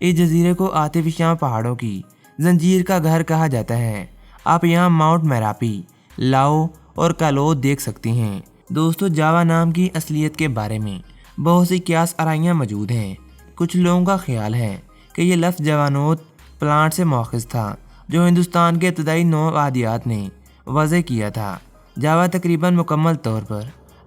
اس جزیرے کو آتیفشاں پہاڑوں کی زنجیر کا گھر کہا جاتا ہے۔ آپ یہاں ماؤنٹ میراپی، لاؤ اور کالوت دیکھ سکتی ہیں۔ دوستو، جاوا نام کی اصلیت کے بارے میں بہت سی قیاس آرائیاں موجود ہیں۔ کچھ لوگوں کا خیال ہے کہ یہ لفظ جوانوت پلانٹ سے ماخوذ تھا جو ہندوستان کے ابتدائی نو آبادیات نے وضع کیا تھا۔ جاوا تقریباً مکمل طور پر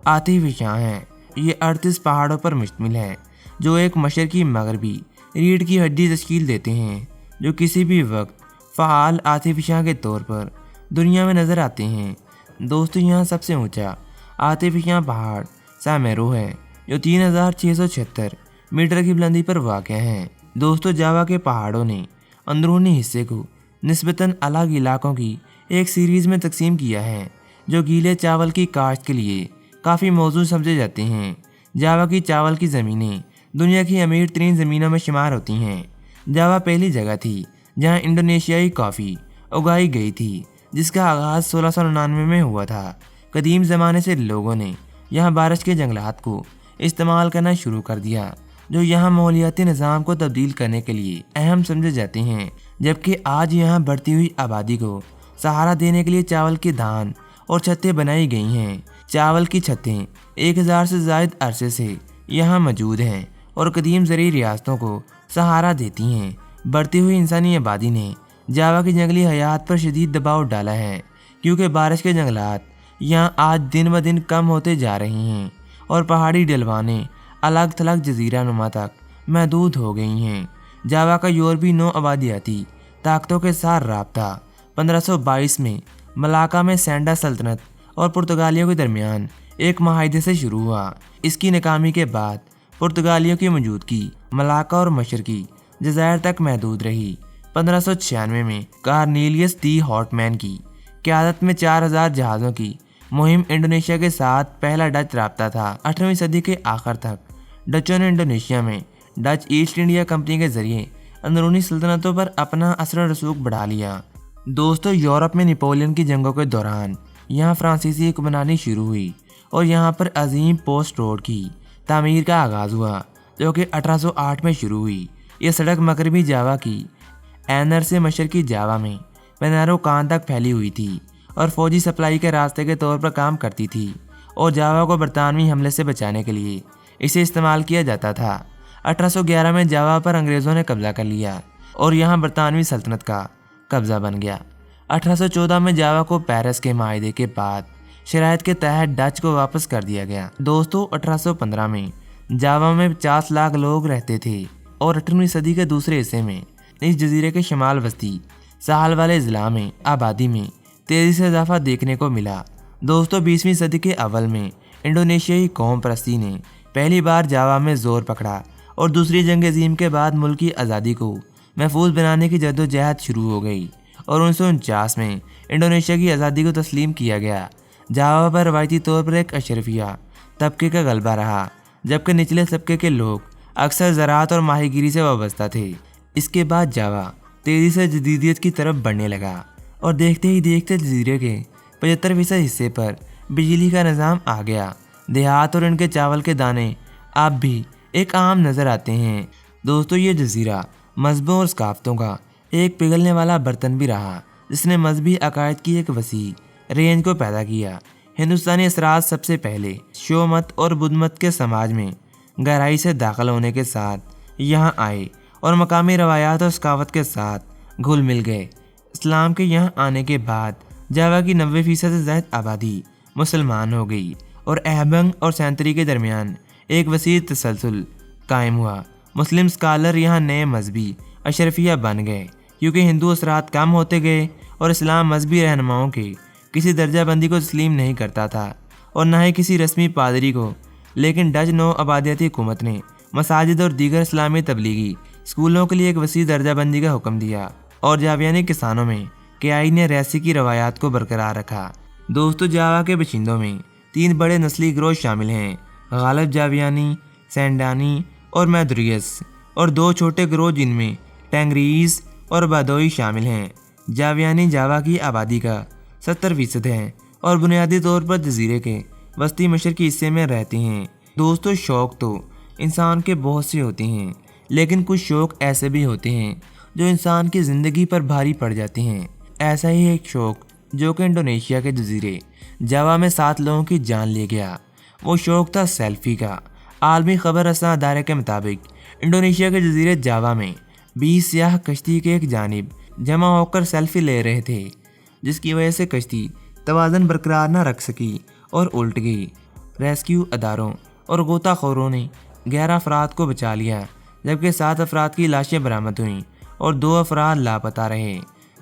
آتیفشاں ہے۔ یہ 38 پہاڑوں پر مشتمل ہے جو ایک مشرقی مغربی ریڑھ کی ہڈی تشکیل دیتے ہیں جو کسی بھی وقت فعال آتیفشاں کے طور پر دنیا میں نظر آتے ہیں۔ دوستو، یہاں سب سے اونچا آتیفشاں پہاڑ سامیرو ہے جو 3676 میٹر کی بلندی پر واقع ہے۔ دوستو، جاوا کے پہاڑوں نے اندرونی حصے کو نسبتاً الگ علاقوں کی ایک سیریز میں تقسیم کیا ہے جو گیلے چاول کی کاشت کے لیے کافی موزوں سمجھے جاتے ہیں۔ جاوا کی چاول کی زمینیں دنیا کی امیر ترین زمینوں میں شمار ہوتی ہیں۔ جاوا پہلی جگہ تھی جہاں انڈونیشیائی کافی اگائی گئی تھی جس کا آغاز 1699 میں ہوا تھا۔ قدیم زمانے سے لوگوں نے یہاں بارش کے جنگلات کو استعمال کرنا شروع کر دیا جو یہاں ماحولیاتی نظام کو تبدیل کرنے کے لیے اہم سمجھے جاتے ہیں، جبکہ آج یہاں بڑھتی ہوئی آبادی کو سہارا دینے کے لیے چاول کے دھان اور چھتیں بنائی گئی ہیں۔ چاول کی چھتیں 1000 سے زائد عرصے سے یہاں موجود ہیں اور قدیم زرعی ریاستوں کو سہارا دیتی ہیں۔ بڑھتی ہوئی انسانی آبادی نے جاوا کی جنگلی حیات پر شدید دباؤ ڈالا ہے کیونکہ بارش کے جنگلات یہاں آج دن بدن کم ہوتے جا رہے ہیں اور پہاڑی ڈھلوانیں الگ تھلگ جزیرہ نما تک محدود ہو گئی ہیں۔ جاوا کا یورپی نو آبادیاتی طاقتوں کے ساتھ رابطہ 1522 میں ملاکا میں سینڈا سلطنت اور پرتگالیوں کے درمیان ایک معاہدے سے شروع ہوا۔ اس کی ناکامی کے بعد پرتگالیوں کی موجودگی ملاکا اور مشرقی جزائر تک محدود رہی۔ 1596 میں کارنیلیس ڈی ہارٹمین کی قیادت میں 4000 جہازوں کی مہم انڈونیشیا کے ساتھ پہلا ڈچ رابطہ تھا۔ 18ویں صدی کے آخر تک ڈچوں نے انڈونیشیا میں ڈچ ایسٹ انڈیا کمپنی کے ذریعے اندرونی سلطنتوں پر اپنا اثر و رسوخ بڑھا لیا۔ دوستو، یورپ میں نیپولین کی جنگوں کے دوران یہاں فرانسیسی حکمرانی شروع ہوئی اور یہاں پر عظیم پوسٹ روڈ کی تعمیر کا آغاز ہوا جو کہ 1808 میں شروع ہوئی۔ یہ سڑک مغربی جاوا کی اینر سے مشرقی جاوا میں پینارو کان تک پھیلی ہوئی تھی اور فوجی سپلائی کے راستے کے طور پر کام کرتی تھی اور جاوا کو برطانوی حملے سے بچانے کے لیے اسے استعمال کیا جاتا تھا۔ 1811 میں جاوا پر انگریزوں نے قبضہ کر لیا اور یہاں برطانوی سلطنت کا قبضہ بن گیا۔ 1814 میں جاوا کو پیرس کے معاہدے کے بعد شرائط کے تحت ڈچ کو واپس کر دیا گیا۔ دوستو، 1815 میں جاوا میں 50 لاکھ لوگ رہتے تھے اور 18ویں صدی کے دوسرے حصے میں اس جزیرے کے شمال وسطی ساحل والے اضلاع میں آبادی میں تیزی سے اضافہ دیکھنے کو ملا۔ دوستو، 20ویں صدی کے اول میں انڈونیشیائی قوم پرستی نے پہلی بار جاوا میں زور پکڑا اور دوسری جنگ عظیم کے بعد ملک کی آزادی کو محفوظ بنانے کی جدوجہد شروع ہو گئی اور 1949 میں انڈونیشیا کی آزادی کو تسلیم کیا گیا۔ جاوا پر روایتی طور پر ایک اشرفیہ طبقے کا غلبہ رہا جبکہ نچلے طبقے کے لوگ اکثر زراعت اور ماہی گیری سے وابستہ تھے۔ اس کے بعد جاوا تیزی سے جدیدیت کی طرف بڑھنے لگا اور دیکھتے ہی دیکھتے جزیرے کے 75% حصے پر بجلی کا نظام آ گیا۔ دیہات اور ان کے چاول کے دانے اب بھی ایک عام نظر آتے ہیں۔ دوستو، یہ جزیرہ مذہبوں اور ثقافتوں کا ایک پگھلنے والا برتن بھی رہا جس نے مذہبی عقائد کی ایک وسیع رینج کو پیدا کیا۔ ہندوستانی اثرات سب سے پہلے شیو مت اور بدھ مت کے سماج میں گہرائی سے داخل ہونے کے ساتھ یہاں آئے اور مقامی روایات اور ثقافت کے ساتھ گھل مل گئے۔ اسلام کے یہاں آنے کے بعد جاوا کی 90% سے زائد آبادی مسلمان ہو گئی اور اہبنگ اور سینتری کے درمیان ایک وسیع تسلسل قائم ہوا۔ مسلم اسکالر یہاں نئے مذہبی اشرفیہ بن گئے کیونکہ ہندو اثرات کم ہوتے گئے اور اسلام مذہبی رہنماؤں کے کسی درجہ بندی کو تسلیم نہیں کرتا تھا اور نہ ہی کسی رسمی پادری کو، لیکن ڈچ نو آبادیاتی حکومت نے مساجد اور دیگر اسلامی تبلیغی اسکولوں کے لیے ایک وسیع درجہ بندی کا حکم دیا اور جاویانی کسانوں میں قیائی نے ریسی کی روایات کو برقرار رکھا۔ دوستو، جاوا کے باشندوں میں 3 بڑے نسلی گروہ شامل ہیں: غالب جاویانی، سینڈانی اور میدریس، اور 2 چھوٹے گروہ جن میں ٹینگریز اور بادوئی شامل ہیں۔ جاویانی جاوا کی آبادی کا 70% ہے اور بنیادی طور پر جزیرے کے وسطی مشرقی حصے میں رہتے ہیں۔ دوستو، شوق تو انسان کے بہت سے ہوتے ہیں لیکن کچھ شوق ایسے بھی ہوتے ہیں جو انسان کی زندگی پر بھاری پڑ جاتے ہیں۔ ایسا ہی ایک شوق جو کہ انڈونیشیا کے جزیرے جاوا میں 7 لوگوں کی جان لے گیا، وہ شوق تھا سیلفی کا۔ عالمی خبر رساں ادارے کے مطابق انڈونیشیا کے جزیرے جاوا میں 20 سیاح کشتی کے ایک جانب جمع ہو کر سیلفی لے رہے تھے، جس کی وجہ سے کشتی توازن برقرار نہ رکھ سکی اور الٹ گئی۔ ریسکیو اداروں اور غوطہ خوروں نے 11 افراد کو بچا لیا، جبکہ 7 افراد کی لاشیں برآمد ہوئیں اور 2 افراد لاپتہ رہے۔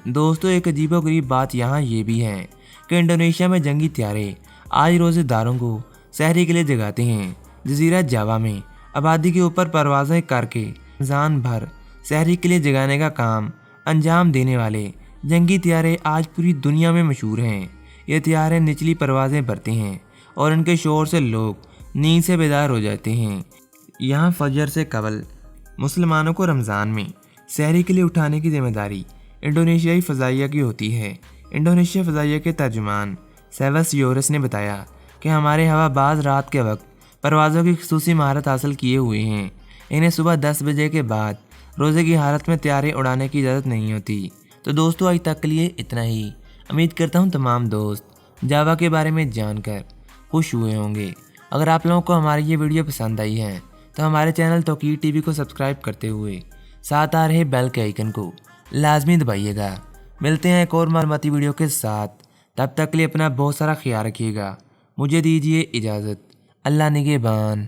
دوستو، ایک عجیب و غریب بات یہاں یہ بھی ہے کہ انڈونیشیا میں جنگی طیارے آج روزے داروں کو سحری کے لیے جگاتے ہیں۔ جزیرہ جاوا میں آبادی کے اوپر پروازیں کر کے رمضان بھر سحری کے لیے جگانے کا کام انجام دینے والے جنگی طیارے آج پوری دنیا میں مشہور ہیں۔ یہ طیارے نچلی پروازیں بھرتے ہیں اور ان کے شور سے لوگ نیند سے بیدار ہو جاتے ہیں۔ یہاں فجر سے قبل مسلمانوں کو رمضان میں سحری کے لیے اٹھانے کی ذمہ داری انڈونیشیائی فضائیہ کی ہوتی ہے۔ انڈونیشیا فضائیہ کے ترجمان سیوس یورس نے بتایا کہ ہمارے ہوا باز رات کے وقت پروازوں کی خصوصی مہارت حاصل کیے ہوئے ہیں۔ انہیں صبح 10 بجے کے بعد روزے کی حالت میں طیارے اڑانے کی اجازت نہیں ہوتی۔ تو دوستو، آج تک کے لیے اتنا ہی۔ امید کرتا ہوں تمام دوست جاوا کے بارے میں جان کر خوش ہوئے ہوں گے۔ اگر آپ لوگوں کو ہماری یہ ویڈیو پسند آئی ہے تو ہمارے چینل توقیر ٹی وی کو سبسکرائب کرتے ہوئے ساتھ آ رہے بیل کے آئیکن کو لازمی دبائیے گا۔ ملتے ہیں ایک اور معلوماتی ویڈیو کے ساتھ، تب تک کے لیے اپنا بہت سارا خیال رکھیے گا۔ مجھے دیجیے اجازت۔ اللہ نگہبان۔